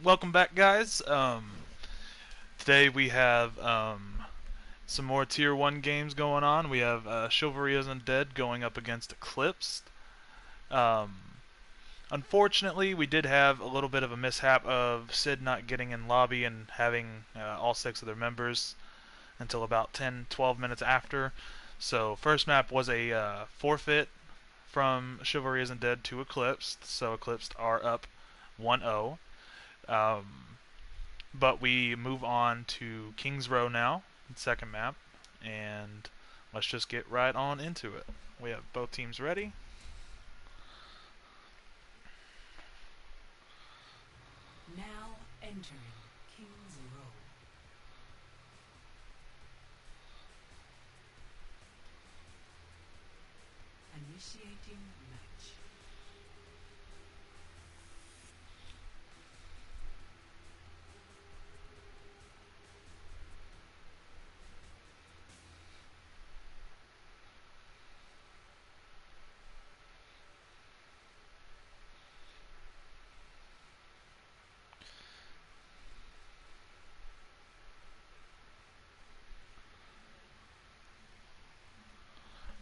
welcome back, guys. Today we have some more Tier 1 games going on. We have Chivalry Isn't Dead going up against Eclipsed. Um, Unfortunately, we did have a little bit of a mishap of Sid not getting in lobby and having all 6 of their members until about 10-12 minutes after. So first map was a forfeit from Chivalry Isn't Dead to Eclipsed. So Eclipsed are up 1-0. But we move on to Kings Row now, second map, and let's just get right on into it. We have both teams ready. Now entering Kings Row. Initiating match.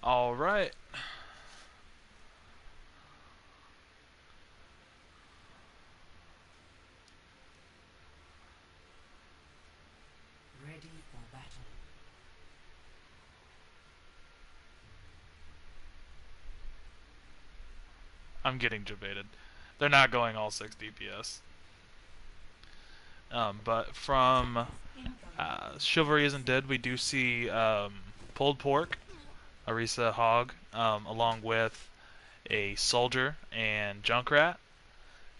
All right. Ready for battle. I'm getting debated. They're not going all 6 DPS. But from Chivalry Isn't Dead, we do see Pulled Pork, Arisa Hog, along with a Soldier and Junkrat.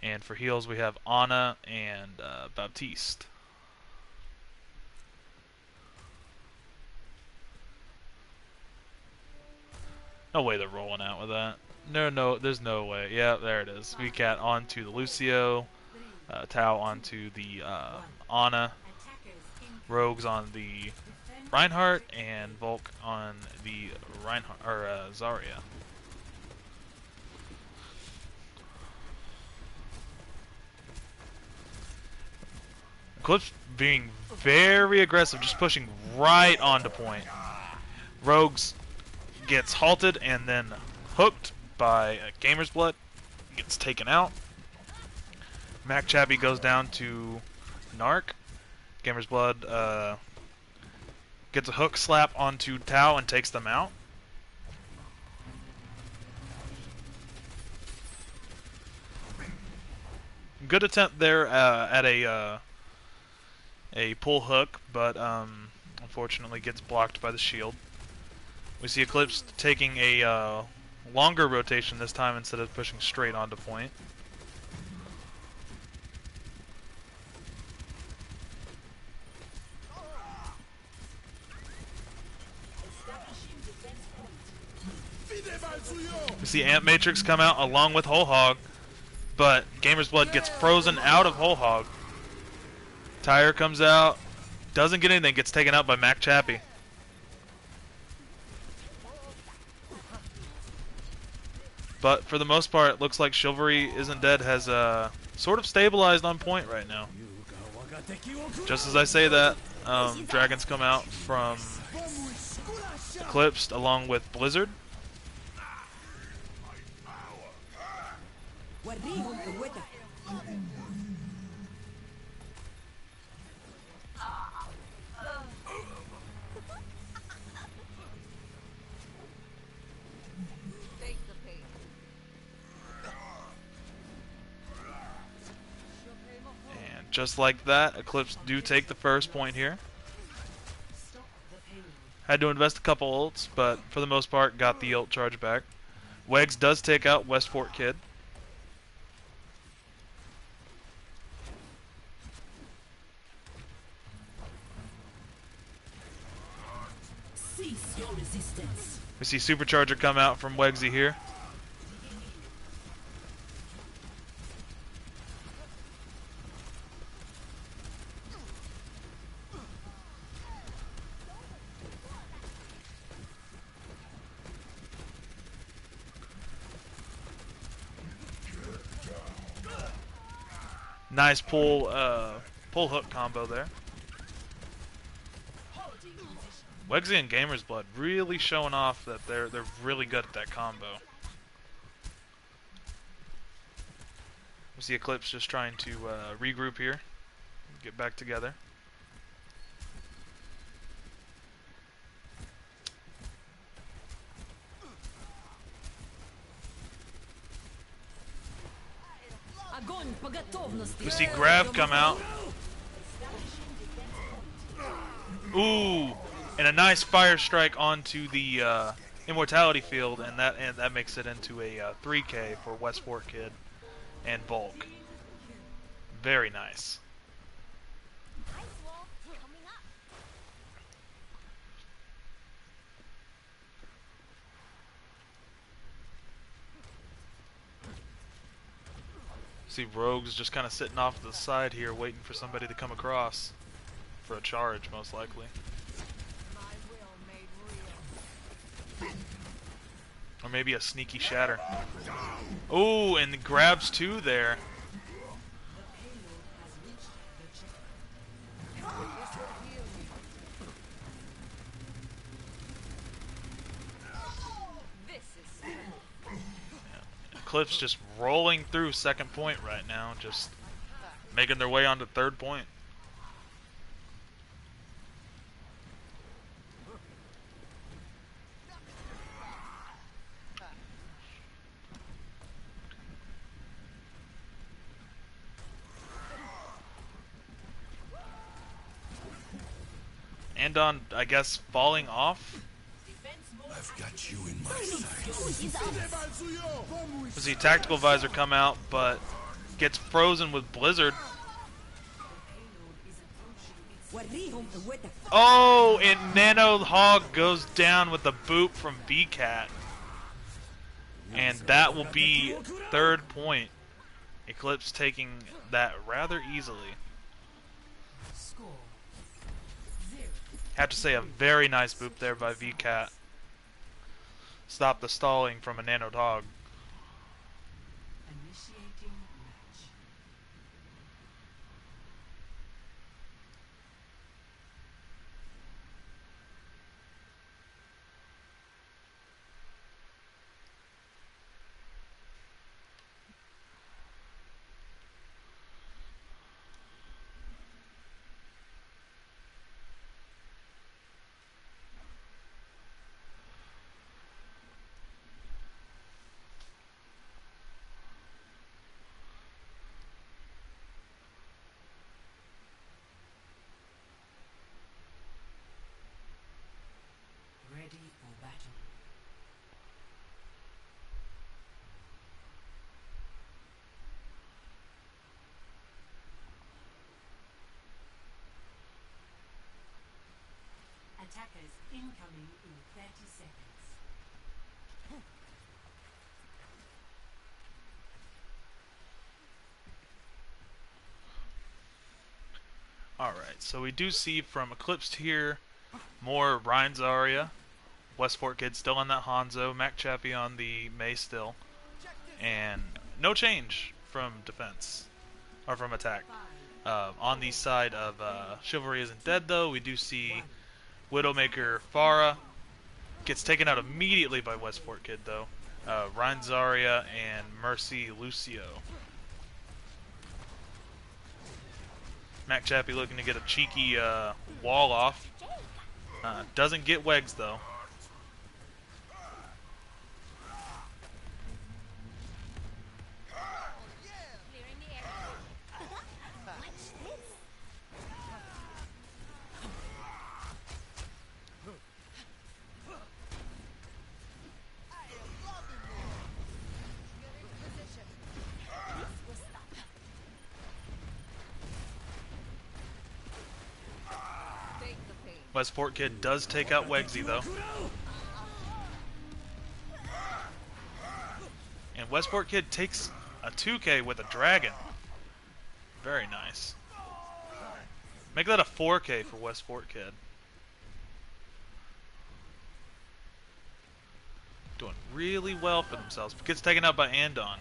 And for heals, we have Ana and Baptiste. No way they're rolling out with that. No, there's no way. Yeah, there it is. VCAT onto the Lucio, Tau onto the Ana, Rogues on the Reinhardt, and Volk on the Reinhardt or Zarya. Eclipse being very aggressive, just pushing right onto point. Rogues gets halted and then hooked by Gamer's Blood, gets taken out. Mac Chappie goes down to Narc. Gamer's Blood gets a hook slap onto Tau and takes them out. Good attempt there at a pull hook, but unfortunately gets blocked by the shield. We see Eclipse taking a longer rotation this time instead of pushing straight onto point. We see Ant Matrix come out along with Whole Hog, but Gamer's Blood gets frozen out of Whole Hog. Tire comes out, doesn't get anything, gets taken out by Mac Chappie. But for the most part, it looks like Chivalry Isn't Dead has sort of stabilized on point right now. Just as I say that, dragons come out from Eclipsed along with Blizzard. And just like that, Eclipse do take the first point here. Had to invest a couple ults, but for the most part, got the ult charge back. Wegs does take out Westport Kid. We see Supercharger come out from Wegsy here. Nice pull hook combo there. Wegsy and Gamer's Blood really showing off that they're really good at that combo. We see Eclipse just trying to regroup here, get back together. We see Grav come out. Ooh, and a nice fire strike onto the Immortality field, and that makes it into a 3K for Westport Kid and Bulk. Very nice. See Rogue's just kind of sitting off to the side here, waiting for somebody to come across for a charge, most likely. Or maybe a sneaky shatter. Oh, and grabs two there. Eclipse just rolling through second point right now, just making their way onto third point. And on, I guess, falling off. I've got you in my sights. We see Tactical Visor come out, but gets frozen with Blizzard. Oh, and Nano Hog goes down with the boot from VCat. And that will be third point. Eclipse taking that rather easily. Have to say, a very nice boop there by VCat. Stop the stalling from a Nano Dog. Initiating match. Ready for battle. Attackers incoming in 30 seconds. Alright, so we do see from Eclipsed here more Ryan Zarya. Westport Kid still on that Hanzo. Mac Chappie on the Mei still. And no change from defense. Or from attack. On the side of Chivalry Isn't Dead, though, we do see Widowmaker Farah. Gets taken out immediately by Westport Kid, though. Ryan Zarya and Mercy Lucio. Mac Chappie looking to get a cheeky wall off. Doesn't get Wegs, though. Westport Kid does take out Wegsy, though. And Westport Kid takes a 2K with a dragon. Very nice. Make that a 4K for Westport Kid. Doing really well for themselves. Gets taken out by Andon.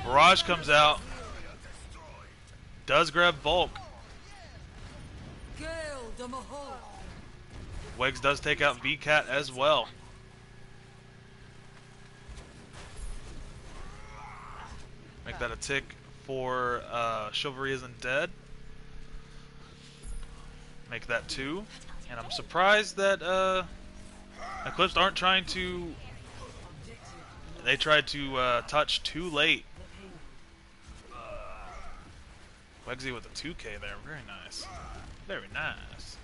Barrage comes out. Does grab Volk. Wegs does take out VCat as well. Make that a tick for Chivalry Isn't Dead. Make that 2. And I'm surprised that Eclipsed aren't trying to... They tried to touch too late. Wegsy with a 2K there. Very nice. Very nice.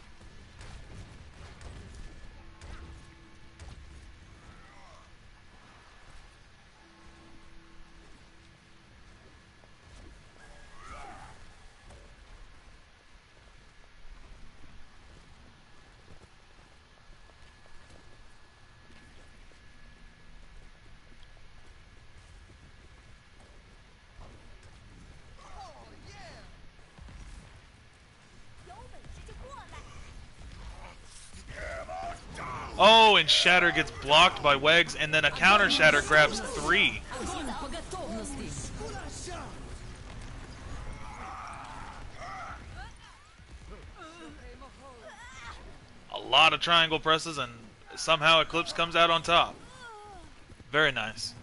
Oh, and Shatter gets blocked by Wegs, and then a counter Shatter grabs 3. A lot of triangle presses, and somehow Eclipse comes out on top. Very nice.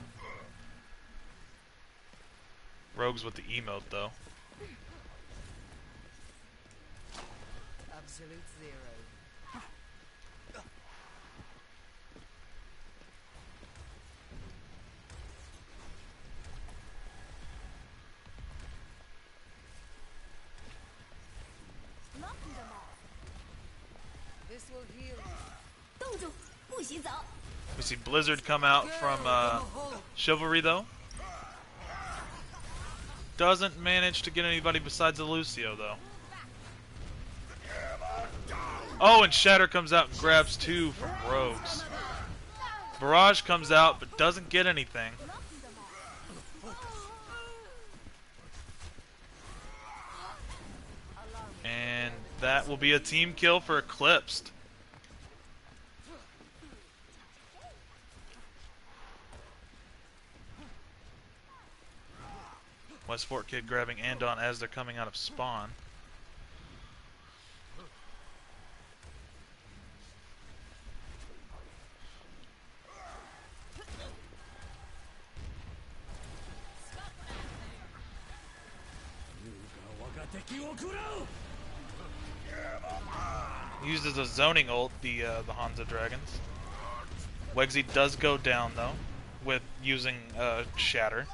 Rogues with the emote, though. Absolute zero. This will heal. We see Blizzard come out from Chivalry, though. Doesn't manage to get anybody besides Lucio, though. Oh, and Shatter comes out and grabs 2 from Rogues. Barrage comes out, but doesn't get anything. And that will be a team kill for Eclipsed. West Fort Kid grabbing Andon as they're coming out of spawn. Uses a zoning ult, the Hansa Dragons. Wegsy does go down though, with using Shatter.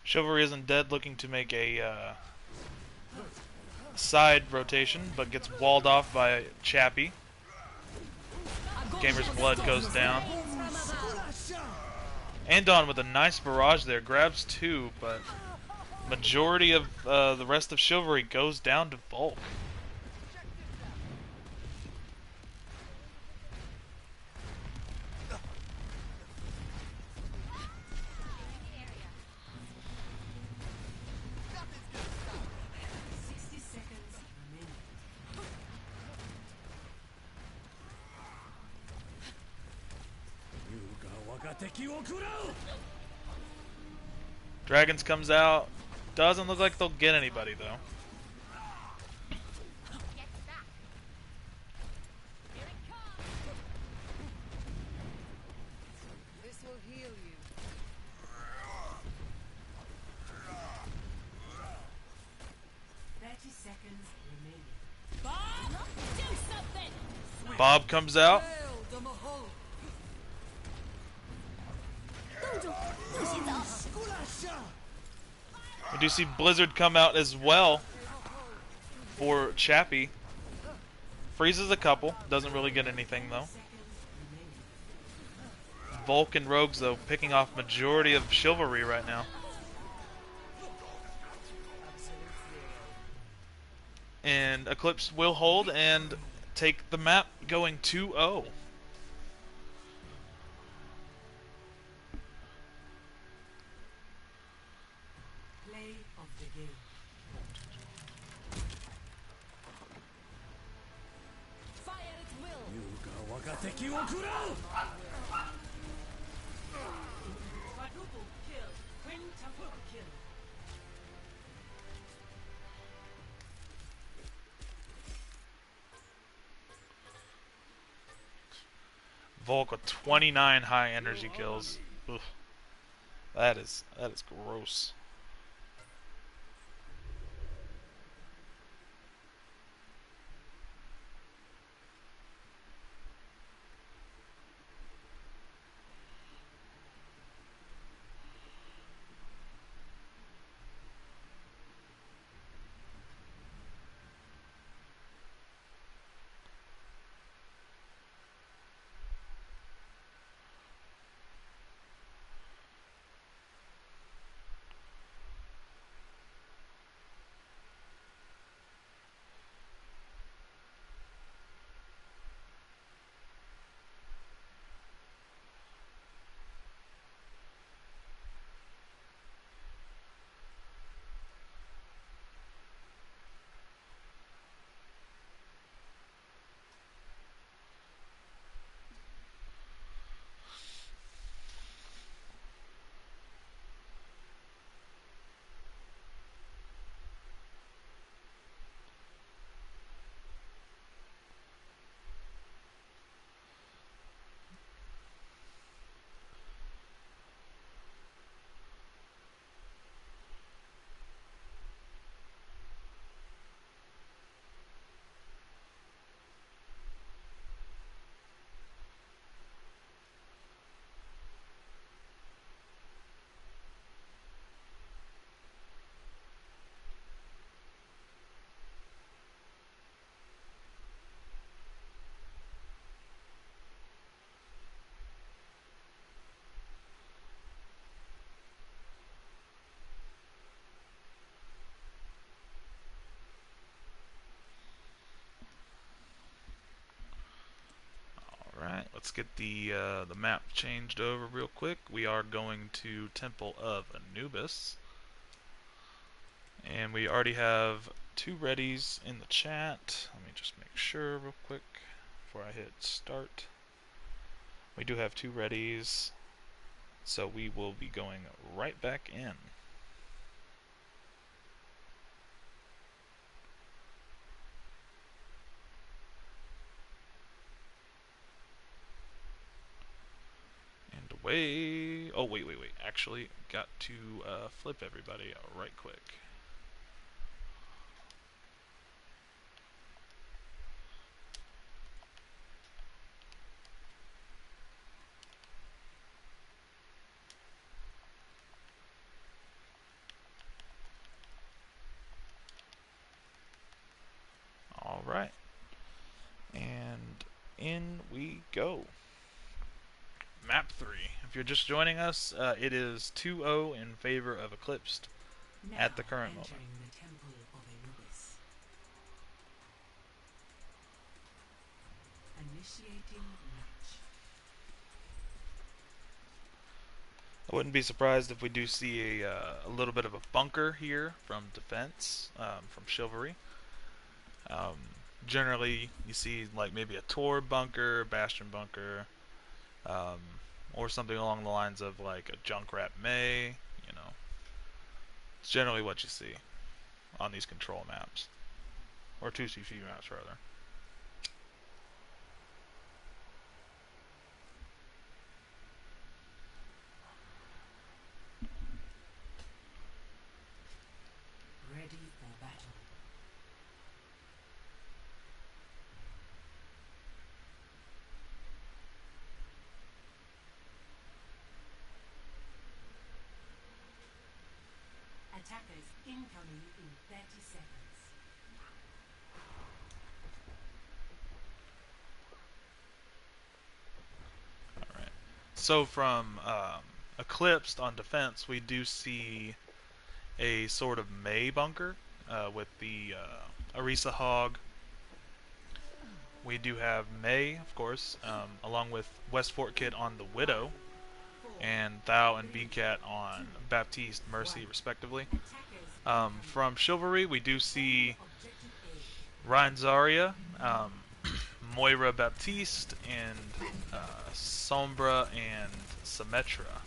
Chivalry Isn't Dead looking to make a side rotation, but gets walled off by Chappie. Gamer's Blood goes down. Andon with a nice barrage there, grabs 2, but majority of the rest of Chivalry goes down to Volk. Dragons comes out. Doesn't look like they'll get anybody though. This will heal you. Bob comes out. We do see Blizzard come out as well for Chappie. Freezes a couple, doesn't really get anything though. Volk and Rogues though picking off majority of Chivalry right now. And Eclipse will hold and take the map, going 2-0. Play of the game. Fire at will. Quadruple kill. Quintuple kill. Volk with 29 high energy kills. Oof. That is gross. Alright, let's get the map changed over real quick. We are going to Temple of Anubis. And we already have 2 readies in the chat. Let me just make sure real quick before I hit start. We do have 2 readies, so we will be going right back in. And away. Oh, wait. Actually, got to flip everybody right quick. Alright. And in we go. Map 3. If you're just joining us, it is 2-0 in favor of Eclipsed Now at the current moment. entering the Temple of Anubis. Initiating match. I wouldn't be surprised if we do see a little bit of a bunker here from defense, from Chivalry. Generally, you see like maybe a Tor bunker, Bastion bunker, or something along the lines of like a Junkrat May. You know, it's generally what you see on these control maps, or 2CP maps rather. Ready for battle. Attackers incoming in 30 seconds. Alright. So from Eclipsed on defense, we do see a sort of Mei bunker with the Arisa Hog. We do have Mei, of course, along with West Fort Kid on the Widow, and Thao and BCat on Baptiste, Mercy, respectively. From Chivalry, we do see Ryan Zarya, Moira Baptiste, and Sombra and Symmetra.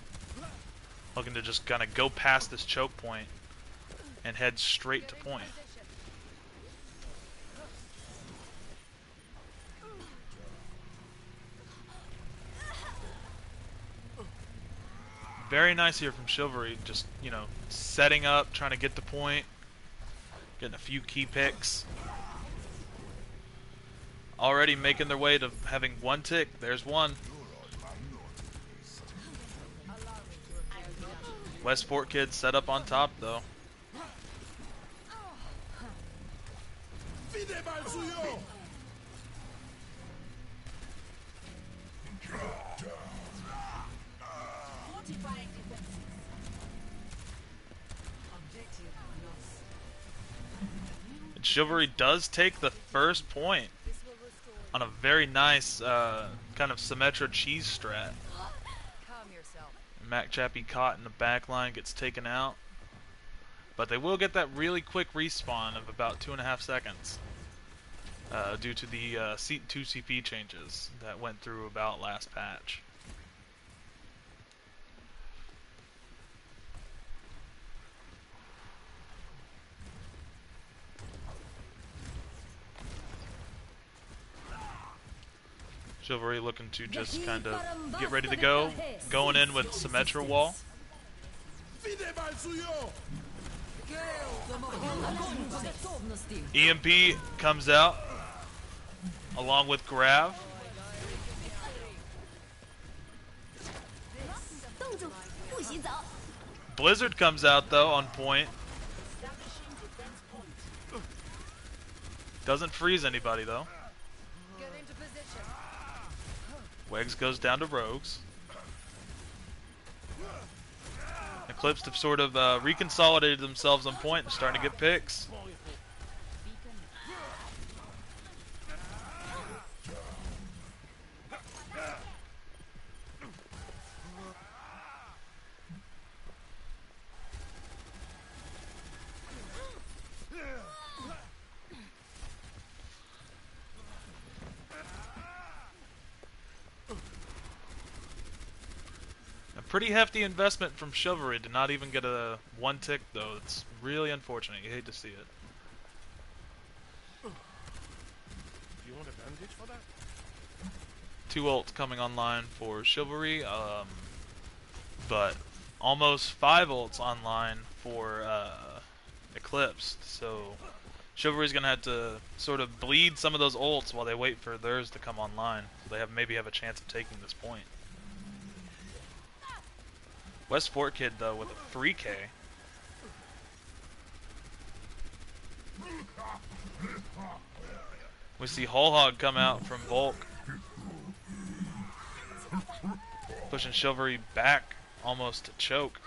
Looking to just kind of go past this choke point and head straight to point. Very nice here from Chivalry, just, you know, setting up, trying to get the point, getting a few key picks. Already making their way to having one tick. There's one. West Fort Kid set up on top, though. And Chivalry does take the first point on a very nice kind of Symmetra cheese strat. Calm yourself. Mac Chappie caught in the back line, gets taken out. But they will get that really quick respawn of about 2.5 seconds due to the 2 CP changes that went through about last patch. Chivalry looking to just kind of get ready to go. Going in with Symmetra wall. EMP comes out along with Grav. Blizzard comes out though on point. Doesn't freeze anybody though. Get into position. Wegs goes down to Rogues. Eclipsed have sort of reconsolidated themselves on point and starting to get picks. Pretty hefty investment from Chivalry to not even get a one tick though. It's really unfortunate. You hate to see it. Do you want a bandage for that? 2 ults coming online for Chivalry, but almost 5 ults online for Eclipsed. So Chivalry's gonna have to sort of bleed some of those ults while they wait for theirs to come online. So they maybe have a chance of taking this point. West Fort Kid though with a 3K. We see Whole Hog come out from Volk, pushing Chivalry back almost to choke.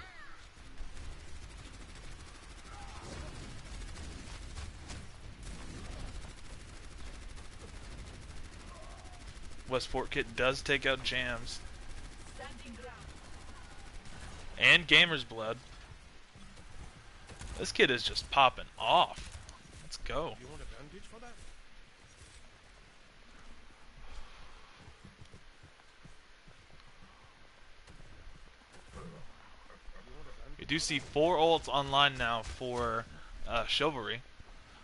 West Fort Kid does take out Jams. And Gamer's Blood. This kid is just popping off. Let's go. You want a bandage for that? We do see 4 ults online now for Chivalry.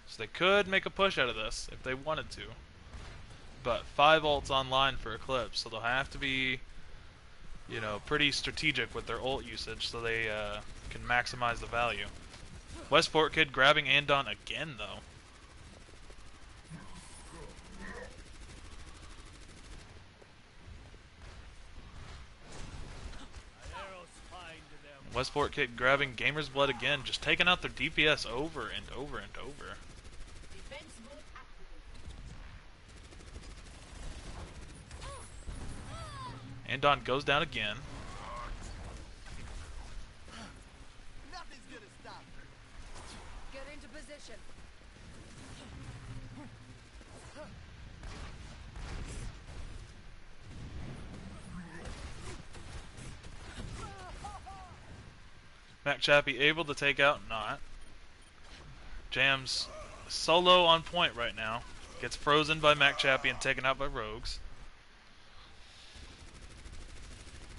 So they could make a push out of this if they wanted to. But 5 ults online for Eclipse, so they'll have to be, you know, pretty strategic with their ult usage so they can maximize the value. West Fort Kid grabbing Andon again, though. Westport Kid grabbing Gamer's Blood again, just taking out their DPS over and over and over. Andon goes down again. Nothing's gonna stop her. Get into position. Mac Chappie able to take out Not. Jams solo on point right now. Gets frozen by Mac Chappie and taken out by Rogues.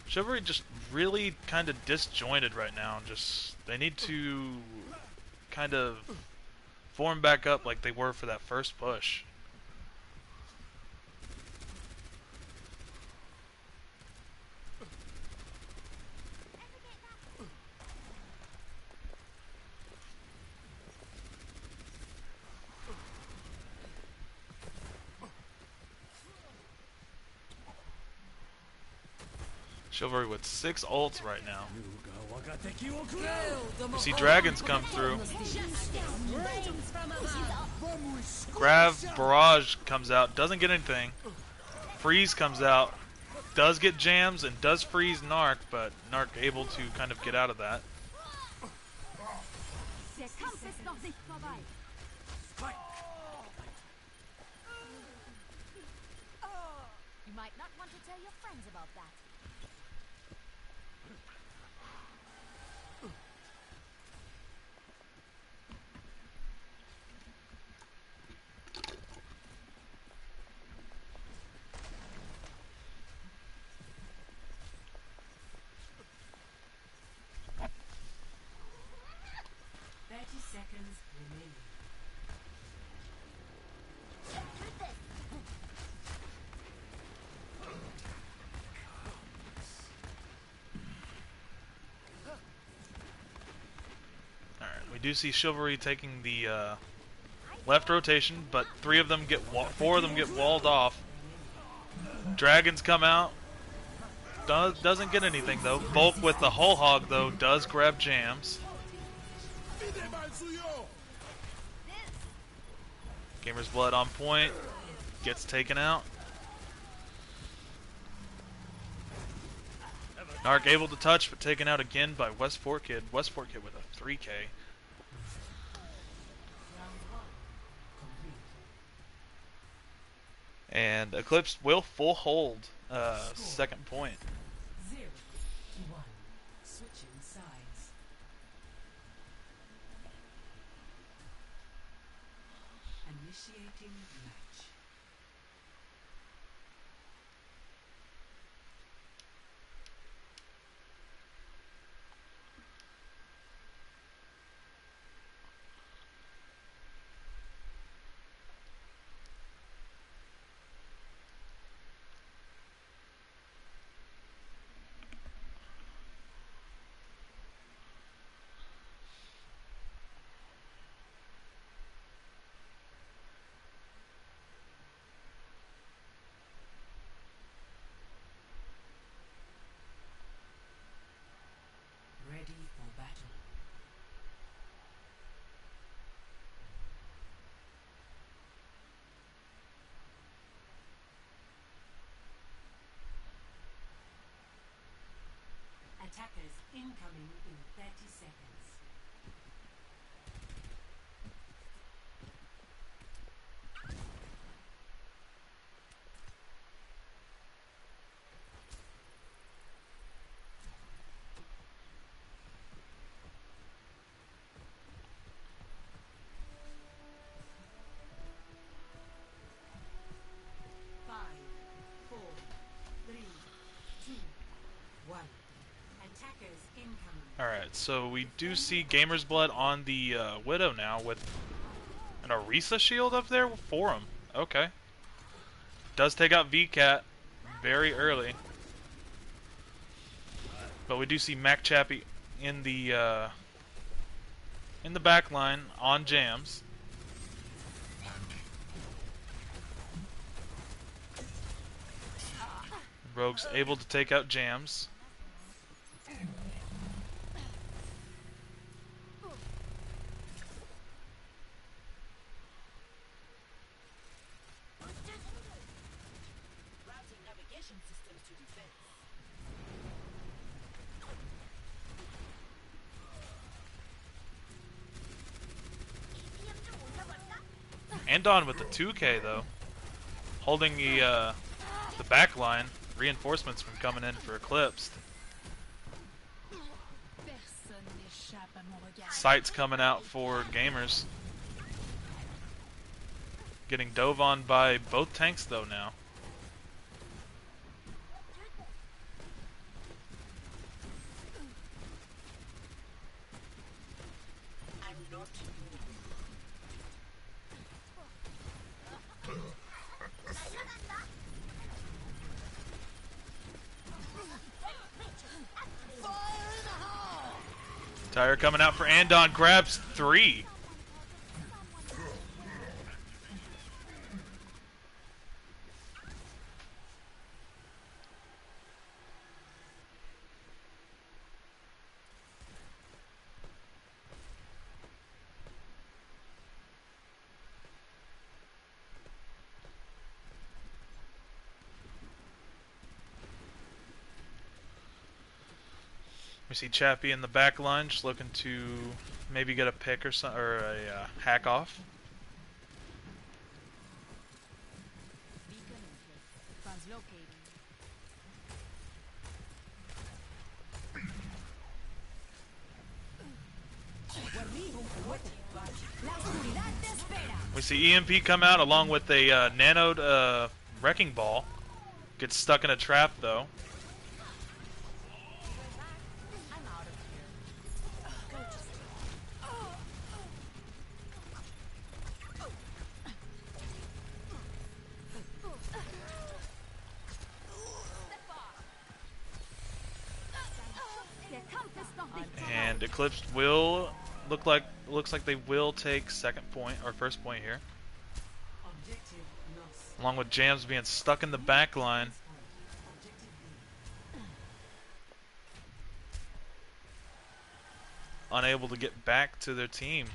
Chivalry just really kind of disjointed right now. Just they need to kind of form back up like they were for that first push. Chivalry with 6 ults right now. You see dragons come through. Grav Barrage comes out, doesn't get anything. Freeze comes out, does get jams and does freeze Narc, but Narc able to kind of get out of that. You might not want to tell your friends about that. Seconds remaining. Alright, we do see Chivalry taking the left rotation, but 4 of them get walled off. Dragons come out. Doesn't get anything though. Bulk with the Hull Hog though does grab jams. Gamer's Blood on point. Gets taken out. Narc able to touch, but taken out again by Westport Kid. Westport Kid with a 3K. And Eclipsed will full hold second point. 0-1. Switching sides. Initiating match. Ready for battle. Attackers incoming in 30 seconds. Five, four, three, two, one. Attackers incoming. Alright, so we do see Gamer's Blood on the Widow now with an Orisa shield up there for him. Okay. Does take out VCat very early. But we do see Mac Chappie in the back line on jams. Rogue's able to take out jams. Andon with the 2K though, holding the back line. Reinforcements from coming in for Eclipsed. Personne n'échappe à mon regard. Sights coming out for Gamers. Getting dove on by both tanks though now. Tire coming out for Andon, grabs 3. We see Chappie in the back line, just looking to maybe get a pick or some, or a hack off. Beacon in place. Translocating. La oscuridad te espera. We see EMP come out along with a nanoed wrecking ball. Gets stuck in a trap though. I'm out of here. Go to sleep. Der Kampf ist noch nicht vorbei. And Eclipsed will looks like they will take second point or first point here. Objective lost. Along with Jams being stuck in the back line. Objective B. Unable to get back to their team.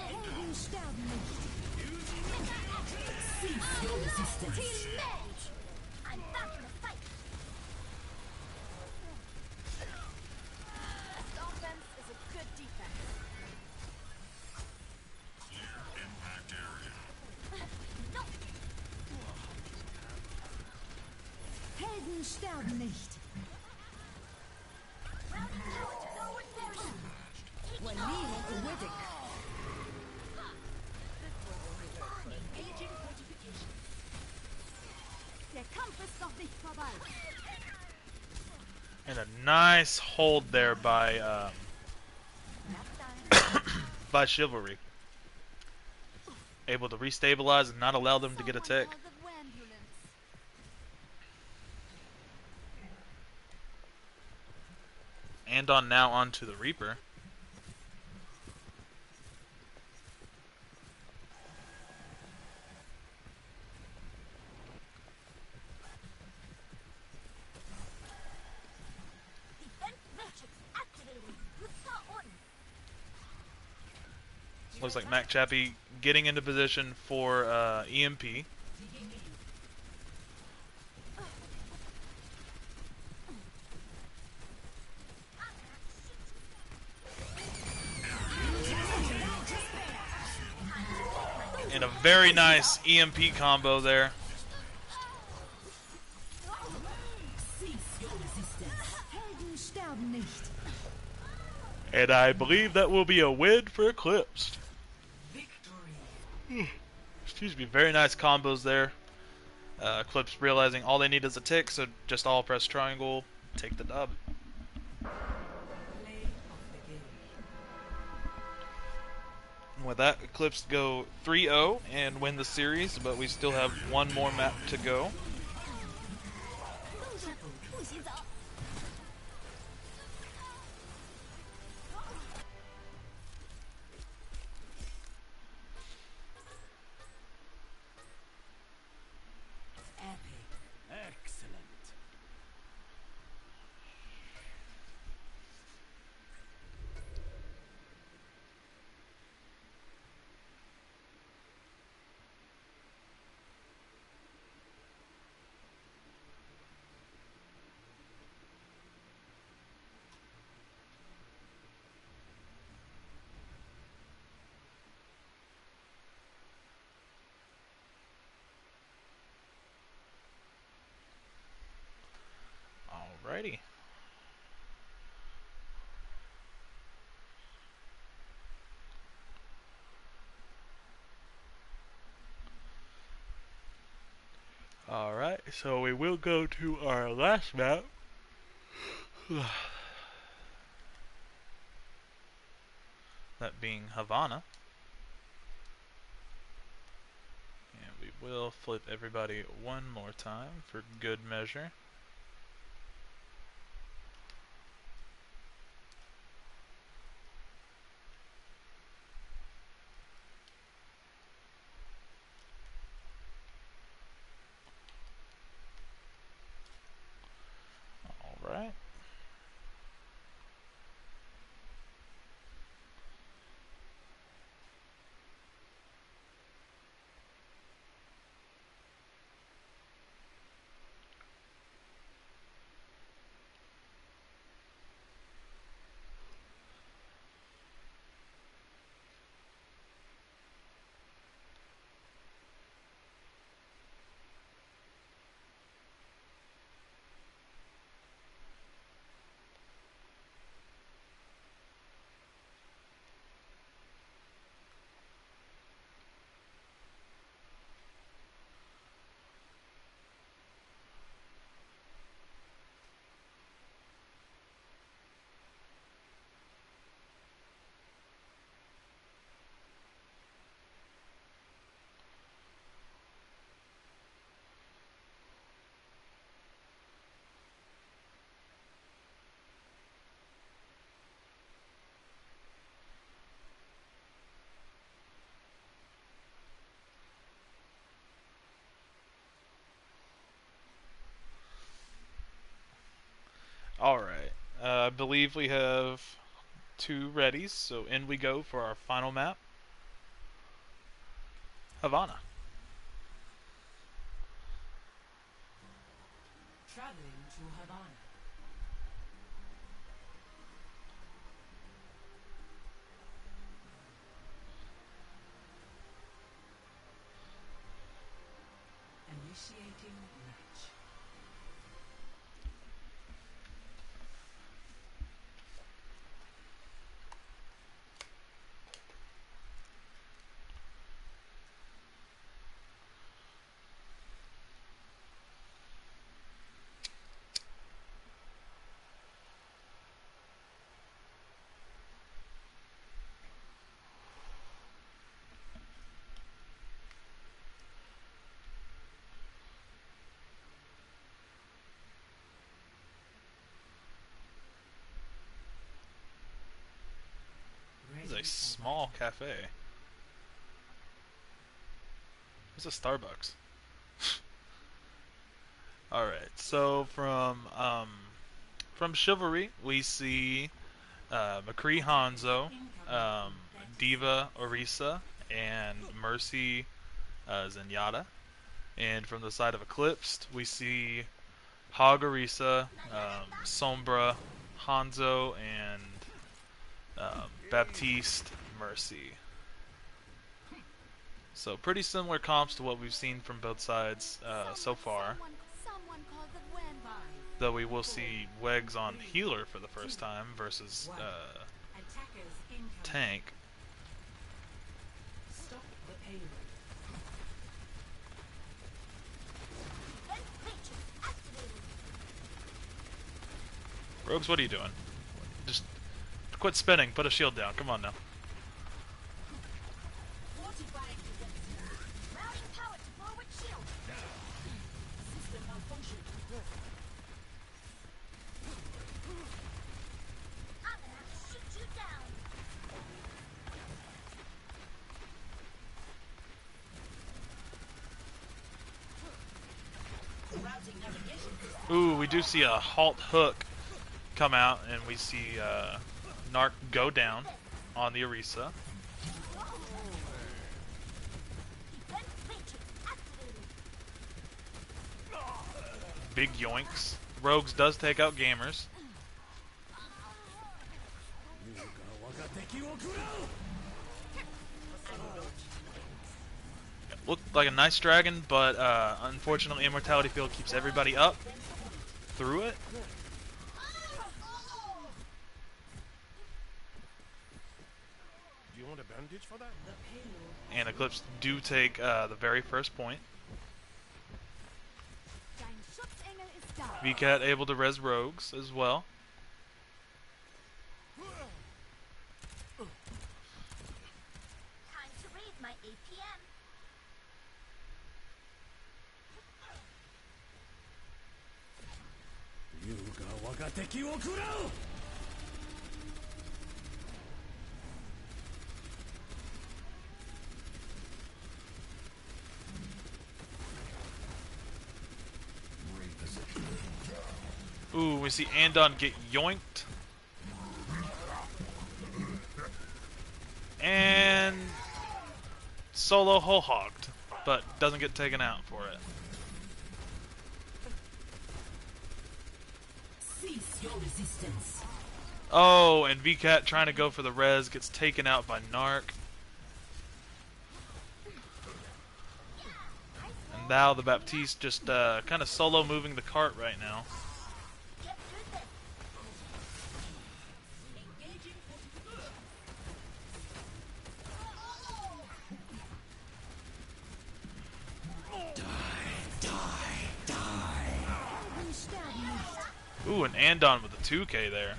Helden sterben nicht. I'm back in the fight. Best offense is a good defense. Impact area. Helden sterben nicht. Der Kampf ist noch nicht vorbei. And a nice hold there by by Chivalry. Able to restabilize and not allow them to get a tick. And on now onto the Reaper. Looks like Mac Chappie getting into position for EMP. And a very nice EMP combo there. Helden sterben nicht. And I believe that will be a win for Eclipsed. Victory. Excuse me, very nice combos there. Eclipsed realizing all they need is a tick, so just all press triangle, take the dub. Play of the game. And with that, Eclipsed go 3-0 and win the series, but we still have one more map to go. Excellent. Alrighty. Alright, so we will go to our last map. That being Havana. And we will flip everybody one more time for good measure. Alright. Alright. I believe we have 2 readies, so in we go for our final map. Havana. Traveling to Havana. Initiating match. This is a small cafe. It's a Starbucks. Alright, so from Chivalry we see McCree Hanzo, Diva Orisa, and Mercy Zenyatta. And from the side of Eclipsed we see Hog Orisa, Sombra, Hanzo, and Baptiste Mercy. So pretty similar comps to what we've seen from both sides so far. Someone called the Wen. Though we will see Wegs on healer for the first time versus Attackers incoming. tank. Stop the payload. Wen creature activated. Rogues, what are you doing? Just quit spinning. Put a shield down. Come on now. Fortifying defense. Routing power to forward shield. System malfunction. I'm gonna have to shoot you down. Routing navigation. Ooh, we do see a halt hook come out, and we see Narc go down on the Orisa. Wen creature activated. Big yoinks. Rogues does take out gamers. Looked like a nice dragon, but unfortunately Immortality Field keeps everybody up through it. package for that? And Eclipsed do take the very first point. Dein Schutzengel ist da. VCAT able to res rogues as well. Time to raise my APM. Ooh, we see Andon get yoinked. And solo whole hogged, but doesn't get taken out for it. Cease your resistance. Oh, and VCAT trying to go for the res gets taken out by Narc. And now the Baptiste just kind of solo moving the cart right now. Get through this. Helden sterben nicht. Ooh, and Andon with a 2K there.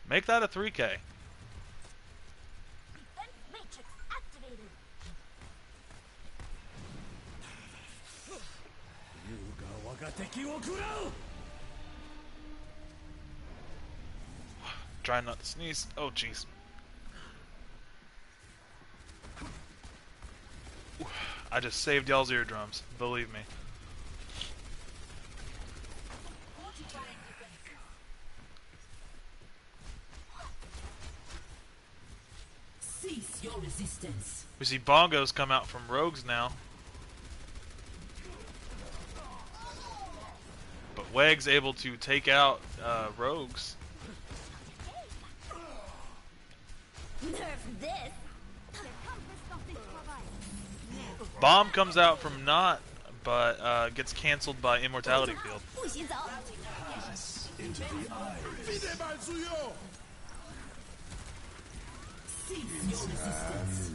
Make that a 3K. Defense matrix activated. Try not to sneeze. Oh, jeez. I just saved y'all's eardrums. Believe me. Cease your resistance. We see bongos come out from rogues now. But Weg's able to take out rogues. Nerf this. Der Kampf ist noch nicht vorbei. Bomb comes out from not, but gets cancelled by Immortality Field. Push is off. Into the iris. Pide mal suyo! Cease your resistance.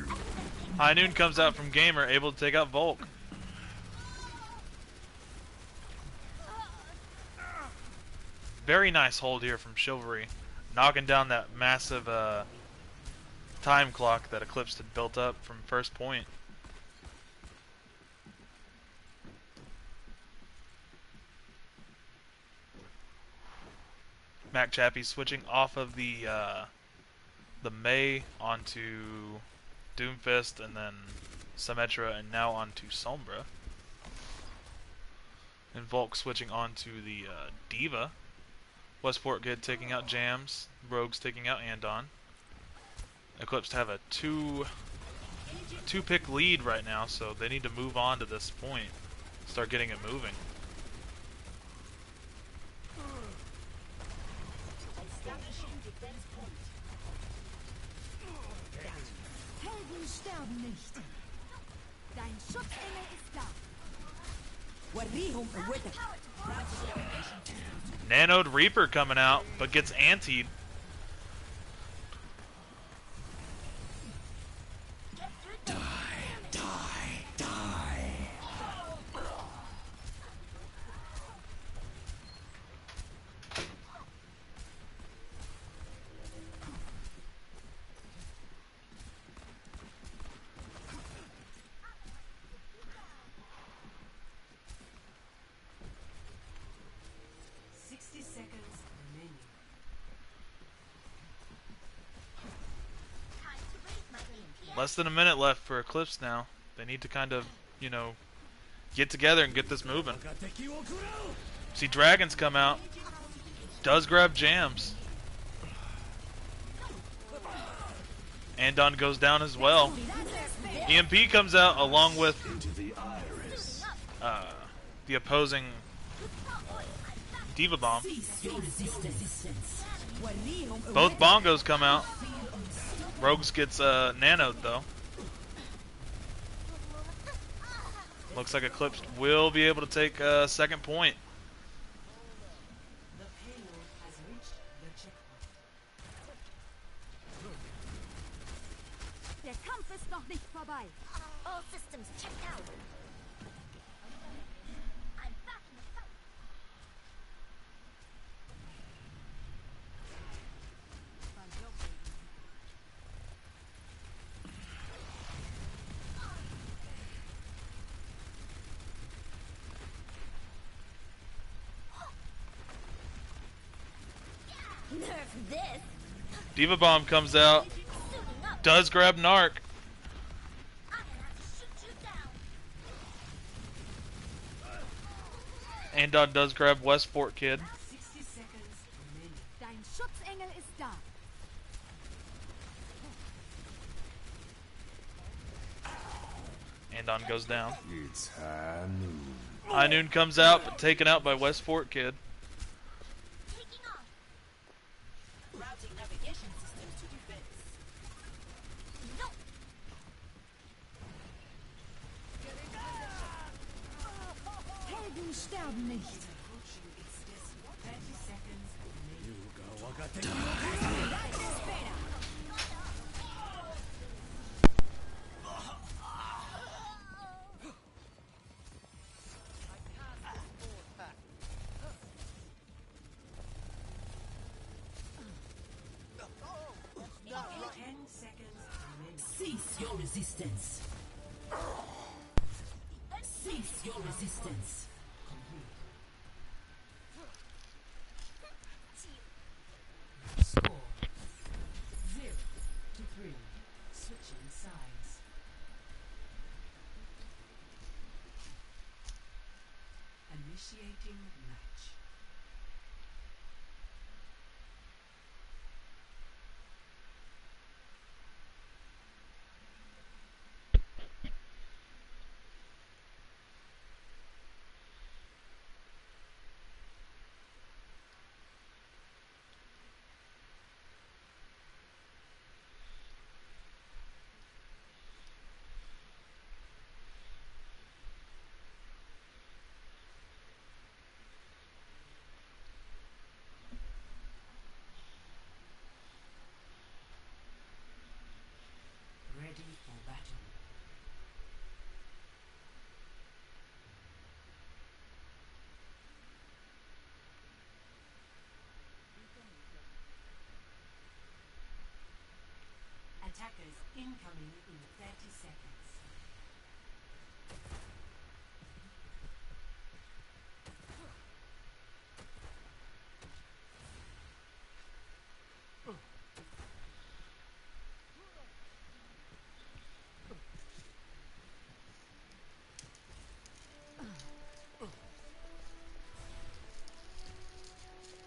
High Noon comes out from Gamer, able to take out Volk. Very nice hold here from Chivalry, knocking down that massive time clock that Eclipsed had built up from first point. Mac Chappie switching off of the May onto Doomfist, and then Symmetra, and now onto Sombra. And Volk switching onto the Diva. Westport Kid taking out Jams. Rogues taking out Andon. Eclipsed have a two-pick lead right now, so they need to move on to this point. Start getting it moving. Helden sterben nicht. Dein Schutzengel ist da. Warihum awaited. Nanoed Reaper coming out, but gets antied. Less than a minute left for Eclipse now. They need to kind of, you know, get together and get this moving. See Dragons come out. Does grab Jams. Andon goes down as well. EMP comes out along with Into the iris. the opposing Diva Bomb. Cease your resistance. Both bongos come out. Rogues gets nanoed though. Looks like Eclipsed will be able to take second point. The payload has reached the checkpoint. noch nicht vorbei. All systems checked out. I'm back in the fight. Nerf this. Diva Bomb comes out. Suiting up. Does grab Narc. I'm gonna have to shoot you down. Andon does grab Westport Kid. 60 seconds remaining. Dein Schutzengel ist da. Andon goes down. It's high noon. High Noon comes out, but taken out by Westport Kid. Taking off. Routing navigation systems to defense. No. Helden sterben nicht. Approaching its destiny. 30 seconds remaining. No. 10 seconds remaining. Cease your resistance. Cease your resistance. Score 0-3. Switching sides. Initiating match. Ready for battle. Attackers incoming in 30 seconds.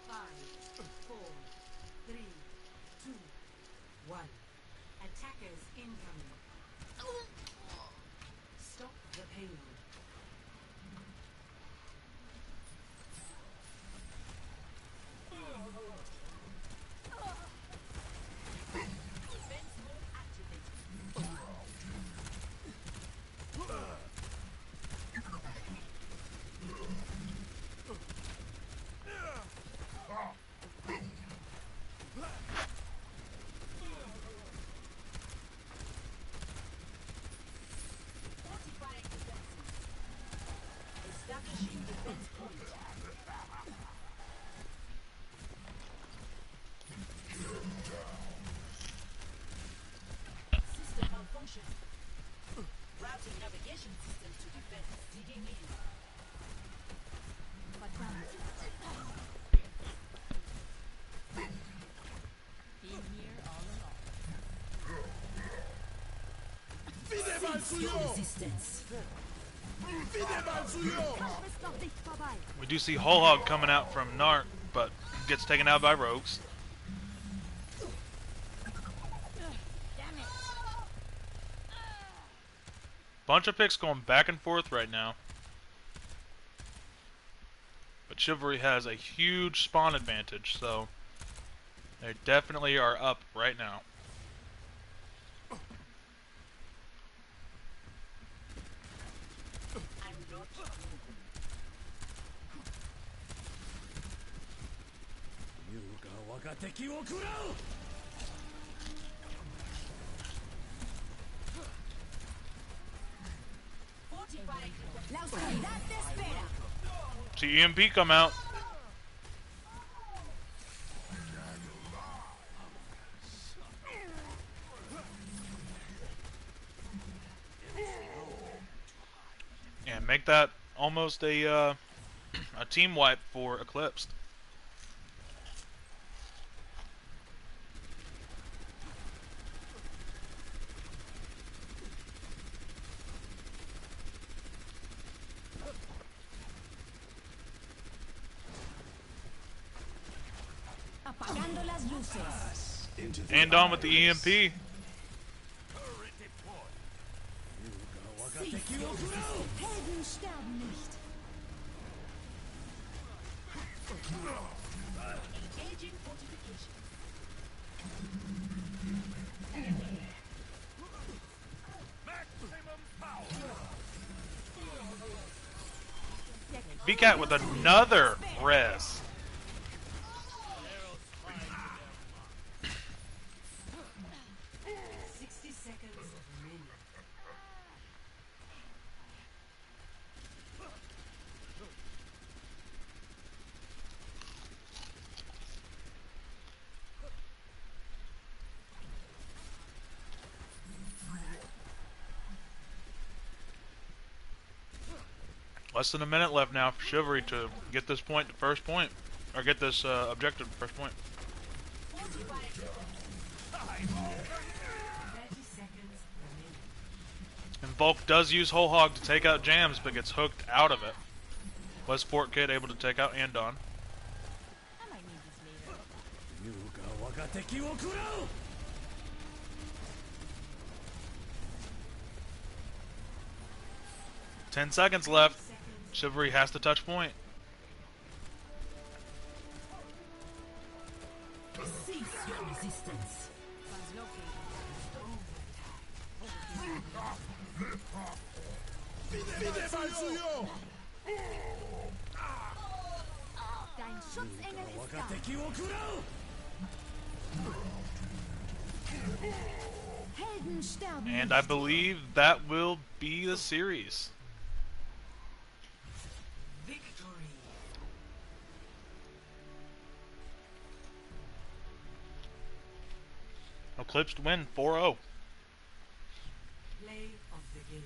Five, four, three, two, one. Attackers incoming. Stop the payload. Defense mode activated. Fortifying defenses. Establishing defense point. System malfunction. Routing navigation system to defense. Digging in. Verdammt. Been here all along. Cease your resistance. Kampf ist noch nicht vorbei. We do see Whole Hog coming out from Narc, but gets taken out by Rogues. Bunch of picks going back and forth right now. But Chivalry has a huge spawn advantage, so they definitely are up right now. I'm not 優雅我が敵を食らう See EMP come out. And make that almost a team wipe for Eclipsed. Apagando las luces. Into the And on with the eyes. EMP. Helden sterben nicht. Engaging fortification. VCAT with another res. 60 seconds remaining. Less than a minute left now for Chivalry to get this point to first point. Or get this objective to first point. 30 seconds remaining. And Volk does use Whole Hog to take out Jams, but gets hooked out of it. West Fort Kid able to take out Andon. I might need this later. 10 seconds left. Chivalry has to touch point. Cease your resistance. Dein Schutzengel ist da. Helden sterben And I believe that will be the series. Victory. Eclipsed win 4-0. Play of the game.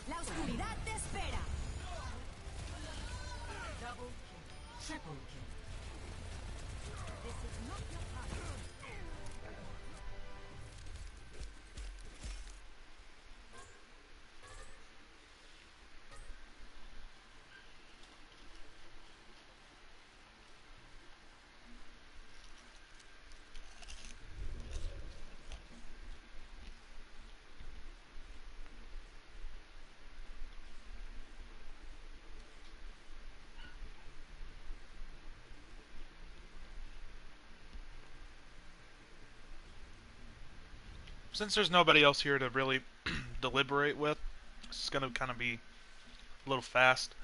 La oscuridad te espera. Double kill. Triple kill. This is not your time. Since there's nobody else here to really deliberate with, it's going to kind of be a little fast.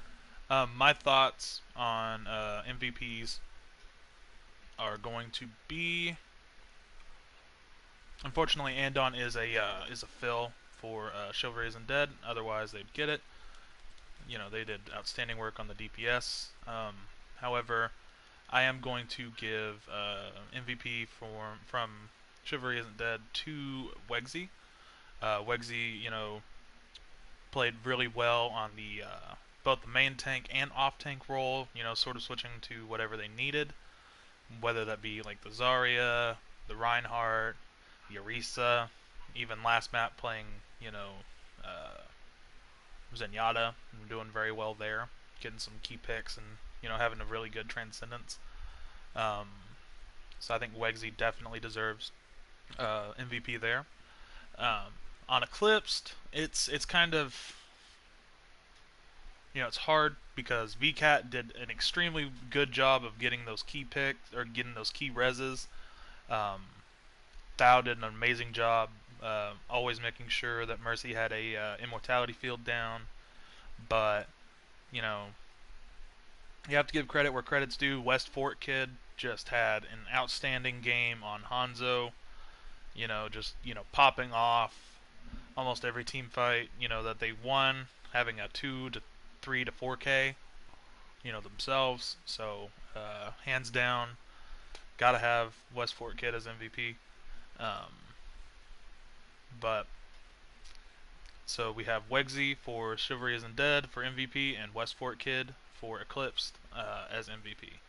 My thoughts on MVPs are going to be, unfortunately, Andon is a fill for Chivalry Isn't Dead. Otherwise, they'd get it. You know, they did outstanding work on the DPS. However, I am going to give MVP from Chivalry Isn't Dead to Wegsy. Wegsy, you know, played really well on the both the main tank and off tank role. You know, sort of switching to whatever they needed, whether that be like the Zarya, the Reinhardt, Orisa, even last map playing, you know, Zenyatta, doing very well there, getting some key picks and, you know, having a really good transcendence. So I think Wegsy definitely deserves MVP there. On Eclipsed, it's kind of, you know, it's hard because VCAT did an extremely good job of getting those key picks or getting those key reses. Thao did an amazing job, always making sure that Mercy had a immortality field down. But, you know, you have to give credit where credit's due. West Fort Kid just had an outstanding game on Hanzo. You know, just, you know, popping off. almost every team fight, that they won, having a 2 to 3 to 4K, themselves. So, hands down, gotta have West Fort Kid as MVP. Um, but so we have Wegsy for Chivalry Isn't Dead for MVP, and West Fort Kid for Eclipsed as MVP.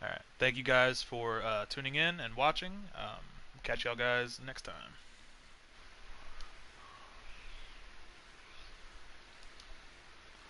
All right, thank you guys for tuning in and watching. Catch y'all guys next time.